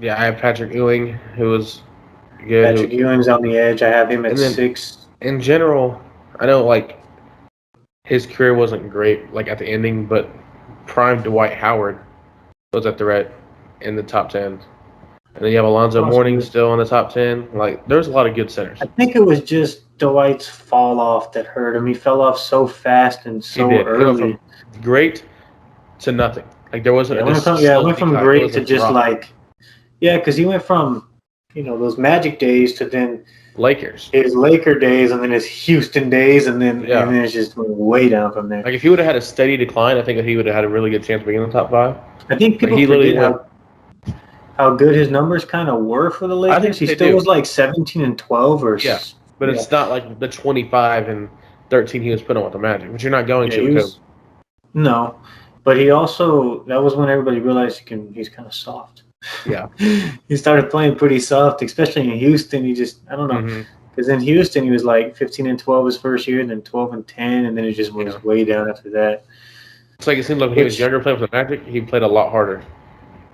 Yeah, I have Patrick Ewing, who was good. Patrick Ewing's on the edge. I have him at 6. In general, I know his career wasn't great at the ending, but prime Dwight Howard was at in the top 10. And then you have Alonzo Mourning still in the top 10. There's a lot of good centers. I think it was just Dwight's fall off that hurt him. He fell off so fast and so early. He went from great to nothing. There wasn't. It went from great to just because he went from those Magic days to then Lakers. His Laker days and then his Houston days and then it's just went way down from there. If he would have had a steady decline, I think that he would have had a really good chance of being in the top 5. I think people forget how good his numbers kind of were for the Lakers. I think he still was 17-12 or but it's not the 25 and 13 he was putting on with the Magic, which you're not going to. No, but he also that was when everybody realized he's kind of soft. Yeah, he started playing pretty soft, especially in Houston. He just I don't know because in Houston he was 15-12 his first year, and then 12-10, and then it just went way down after that. It's it seemed like when he was younger playing with the Magic, he played a lot harder.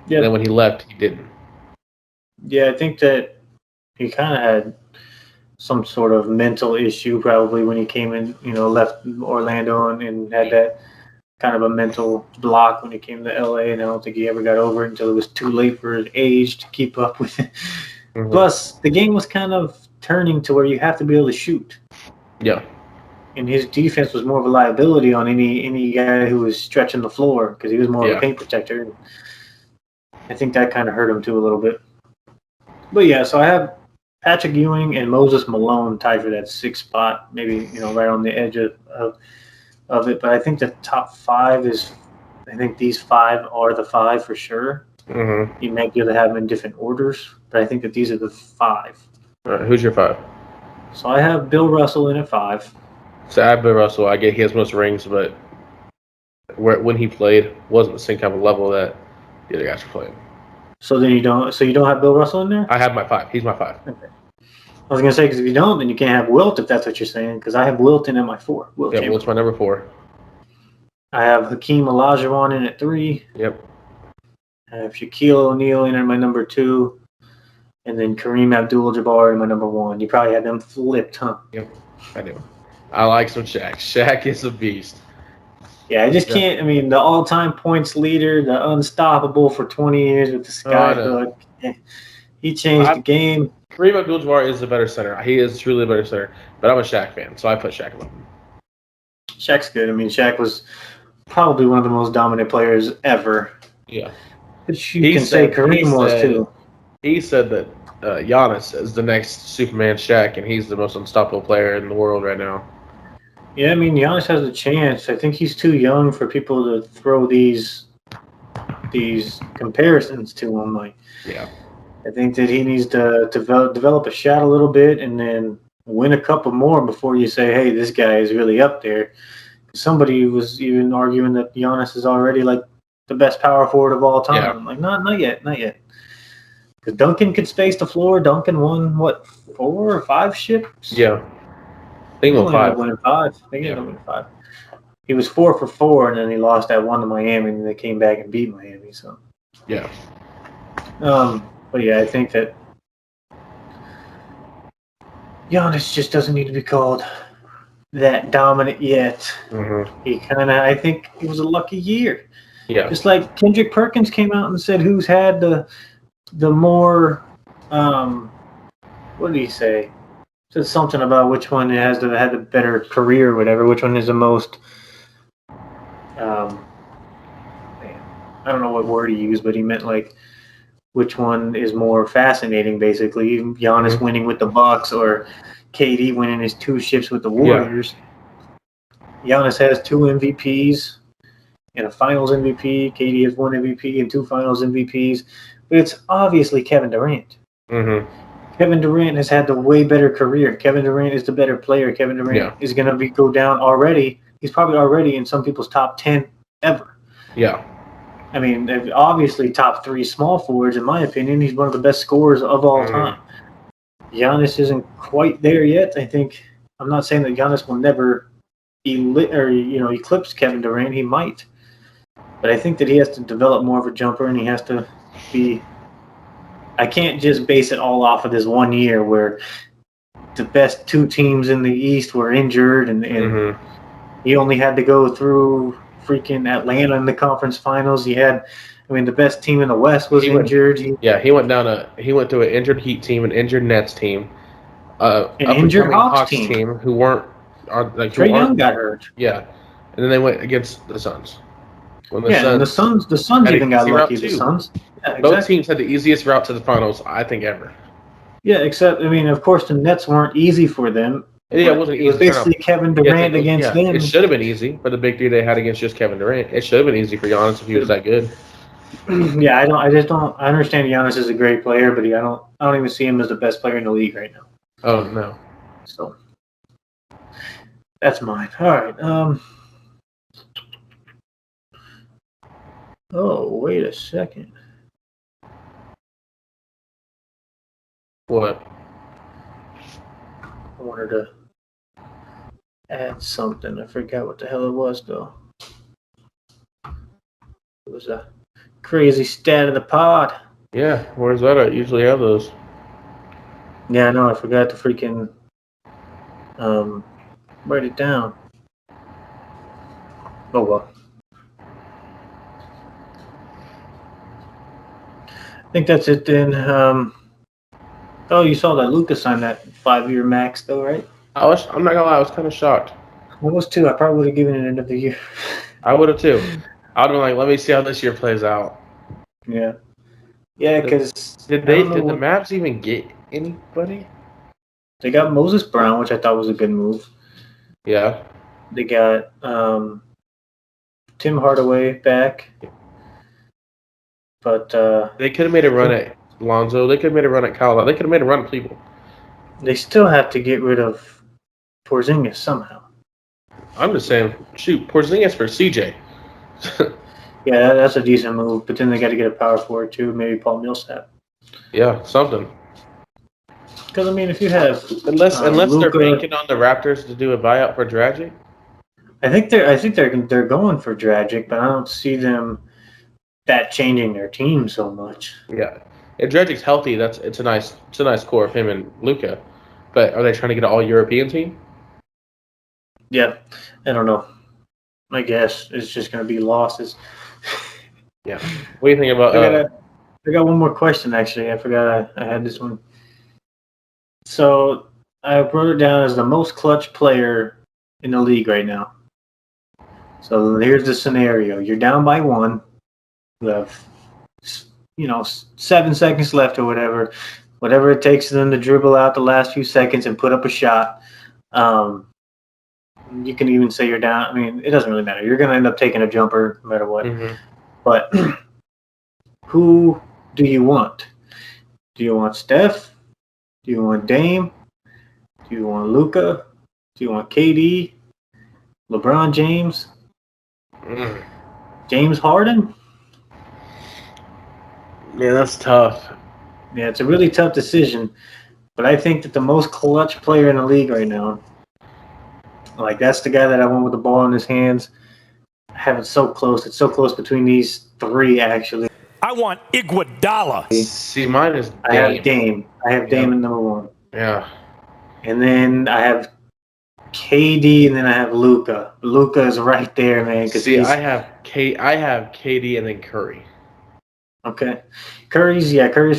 Yeah. And then when he left, he didn't. Yeah, I think that he kind of had some sort of mental issue probably when he came in, left Orlando and had that kind of a mental block when he came to LA, and I don't think he ever got over it until it was too late for his age to keep up with it. Plus, the game was kind of turning to where you have to be able to shoot. Yeah. And his defense was more of a liability on any guy who was stretching the floor because he was more of a paint protector. I think that kind of hurt him too a little bit. But so I have Patrick Ewing and Moses Malone tied for that 6th spot, maybe right on the edge of it. But I think the top 5 is. I think these 5 are the 5 for sure. You might be able to have them in different orders, but I think that these are the 5. All right, who's your 5? So I have Bill Russell in at 5. So I have Bill Russell. I get he has most rings, but when he played wasn't the same kind of level that the other guys were playing. So then you don't have Bill Russell in there? I have my 5. He's my 5. Okay. I was gonna say because if you don't, then you can't have Wilt if that's what you're saying. Because I have Wilt in at my 4. Wilt's my number 4. I have Hakeem Olajuwon in at 3. Yep. I have Shaquille O'Neal in at my number 2, and then Kareem Abdul-Jabbar in my number 1. You probably had them flipped, huh? Yep, I do. I like some Shaq. Shaq is a beast. Yeah, I just can't. I mean, the all-time points leader, the unstoppable for 20 years with the skyhook. He changed the game. Kareem Abdul-Jabbar is the better center. He is truly the better center. But I'm a Shaq fan, so I put Shaq above him. Shaq's good. I mean, Shaq was probably one of the most dominant players ever. Yeah. But you can say Kareem was too. He said that Giannis is the next Superman Shaq, and he's the most unstoppable player in the world right now. Yeah, I mean, Giannis has a chance. I think he's too young for people to throw these comparisons to him. I think that he needs to develop a shot a little bit and then win a couple more before you say, hey, this guy is really up there. Somebody was even arguing that Giannis is already the best power forward of all time. Yeah. I'm not yet. Because Duncan could space the floor. Duncan won, 4 or 5 ships? Yeah. I think he won 5. Winning 5. I think he ended up winning 5. He was 4 for 4, and then he lost that one to Miami, and they came back and beat Miami. So. Yeah. But yeah, I think that Giannis just doesn't need to be called that dominant yet. Mm-hmm. I think it was a lucky year. Yeah. Just like Kendrick Perkins came out and said who's had the more what did he say? Said something about which one had the better career or whatever, which one is the most I don't know what word he used, but he meant like which one is more fascinating, basically. Giannis winning with the Bucks or KD winning his 2 ships with the Warriors. Yeah. Giannis has 2 MVPs and a Finals MVP. KD has 1 MVP and 2 Finals MVPs. But it's obviously Kevin Durant. Mm-hmm. Kevin Durant has had the way better career. Kevin Durant is the better player. Kevin Durant is going to go down already. He's probably already in some people's top 10 ever. Yeah. I mean, obviously top 3 small forwards, in my opinion. He's one of the best scorers of all time. Giannis isn't quite there yet. I'm not saying that Giannis will never eclipse Kevin Durant. He might. But I think that he has to develop more of a jumper, and he has to be... I can't just base it all off of this 1 year where the best 2 teams in the East were injured, and he only had to go through freaking Atlanta in the conference finals. The best team in the West was injured. He went through an injured Heat team, an injured Nets team, an injured Hawks team who weren't Trae Young got hurt. Yeah, and then they went against the Suns. And the Suns even got lucky. The Suns. Yeah, exactly. Both teams had the easiest route to the finals, I think, ever. Yeah, except of course, the Nets weren't easy for them. Yeah, it wasn't easy. It was basically Kevin Durant against them. It should have been easy, but the big 3 they had against just Kevin Durant. It should have been easy for Giannis if he was that good. Yeah, I understand Giannis is a great player, but I don't even see him as the best player in the league right now. Oh no. So that's mine. All right. Oh, wait a second. What? I wanted to add something. I forgot what the hell it was, though. It was a crazy stat of the pod. Yeah, where's that at? Usually have those. Yeah, I know. I forgot to freaking write it down. Oh, well. I think that's it then. You saw that Luka signed that 5-year max, though, right? I'm not gonna lie, I was kind of shocked. I was too. I probably would have given it another year. I would have too. I would have been like, let me see how this year plays out. Yeah. Yeah, because did the Mavs even get anybody? They got Moses Brown, which I thought was a good move. Yeah. They got Tim Hardaway back. But they could have made a run at Lonzo. They could have made a run at Kyle. They could have made a run at people. They still have to get rid of Porzingis somehow. I'm just saying, shoot, Porzingis for CJ. Yeah, that's a decent move. But then they got to get a power forward too. Maybe Paul Millsap. Yeah, something. Because if you have unless Luka, they're banking on the Raptors to do a buyout for Dragic. I think they're going for Dragic, but I don't see them that changing their team so much. Yeah, if Dragic's healthy, it's a nice core of him and Luka. But are they trying to get an all-European team? Yeah, I don't know. I guess it's just going to be losses. Yeah. What do you think about? I got one more question. Actually, I forgot I had this one. So I wrote it down as the most clutch player in the league right now. So here's the scenario: you're down by 1. You have 7 seconds left or whatever it takes for them to dribble out the last few seconds and put up a shot. You can even say you're down. It doesn't really matter. You're going to end up taking a jumper no matter what. Mm-hmm. But who do you want? Do you want Steph? Do you want Dame? Do you want Luka? Do you want KD? LeBron James? James Harden? Yeah, that's tough. Yeah, it's a really tough decision. But I think that the most clutch player in the league right now, that's the guy that I want with the ball in his hands. I have it so close. It's so close between these 3, actually. I want Iguodala. See, mine is Dame. I have Dame. I have Dame at number 1. Yeah. And then I have KD, and then I have Luka. Luka is right there, man. See, I have KD and then Curry. Okay. Curry's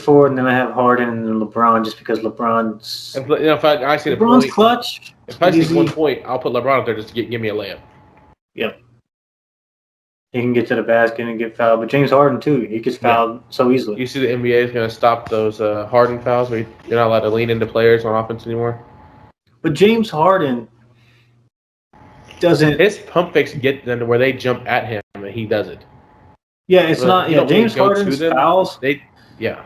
forward, and then I have Harden and then LeBron, just because LeBron's If I see the LeBron's point, clutch. if I see Easy. 1 point, I'll put LeBron up there just to give me a layup. Yep. He can get to the basket and get fouled, but James Harden too. He gets fouled so easily. You see, the NBA is going to stop those Harden fouls where you're not allowed to lean into players on offense anymore. But James Harden doesn't. His pump fakes get them to where they jump at him and he does it. Yeah, it's But not. you Yeah, don't really James go to Harden's them. fouls Yeah.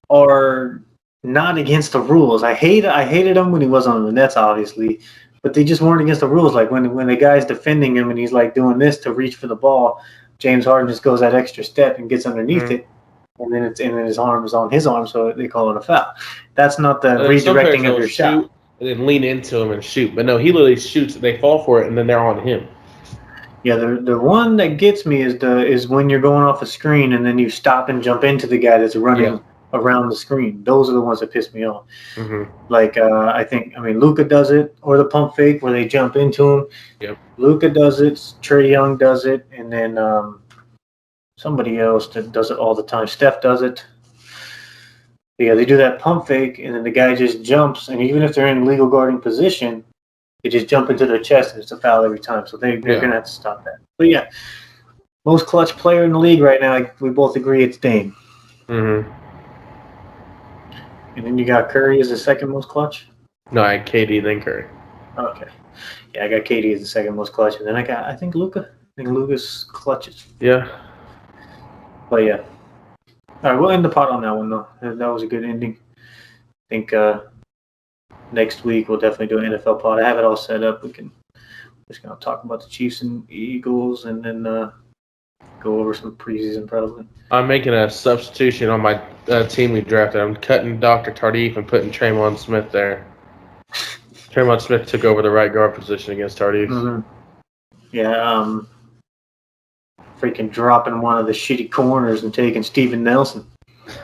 are not against the rules. I hated him when he was on the Nets, obviously, but they just weren't against the rules. Like when the guy's defending him and he's like doing this to reach for the ball, James Harden just goes that extra step and gets underneath it, and then his arm is on his arm, so they call it a foul. That's not the redirecting of your shot. And then lean into him and shoot. But no, he literally shoots. They fall for it, and then they're on him. Yeah, the one that gets me is when you're going off a screen and then you stop and jump into the guy that's running around the screen. Those are the ones that piss me off. Mm-hmm. Like Luka does it, or the pump fake where they jump into him. Yep. Luka does it. Trae Young does it, and then somebody else that does it all the time. Steph does it. Yeah, they do that pump fake, and then the guy just jumps, and even if they're in legal guarding position, they just jump into their chest, and it's a foul every time. So they're going to have to stop that. But yeah, most clutch player in the league right now, we both agree it's Dame. Mm-hmm. And then you got Curry as the second most clutch? No, I had KD, then Curry. Okay. Yeah, I got KD as the second most clutch, and then I think Luka. I think Luka's clutches. Yeah. But yeah. All right, we'll end the pot on that one, though. That was a good ending. I think next week we'll definitely do an NFL pod. I have it all set up. We're just going to talk about the Chiefs and Eagles and then go over some preseason probably. I'm making a substitution on my team we drafted. I'm cutting Dr. Tardif and putting Traymon Smith there. Traymon Smith took over the right guard position against Tardif. Mm-hmm. Yeah, freaking dropping one of the shitty corners and taking Steven Nelson.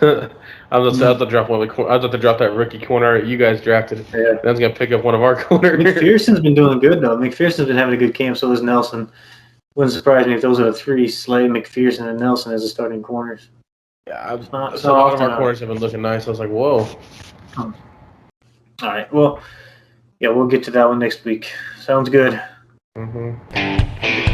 I was about to drop that rookie corner you guys drafted. Yeah. I was gonna pick up one of our corners. McPherson's been doing good though. McPherson's been having a good camp. So is Nelson. Wouldn't surprise me if those are the three: Slay, McPherson, and Nelson as the starting corners. Yeah, a lot of our corners have been looking nice. I was like, whoa. All right. Well, yeah, we'll get to that one next week. Sounds good. Mm-hmm.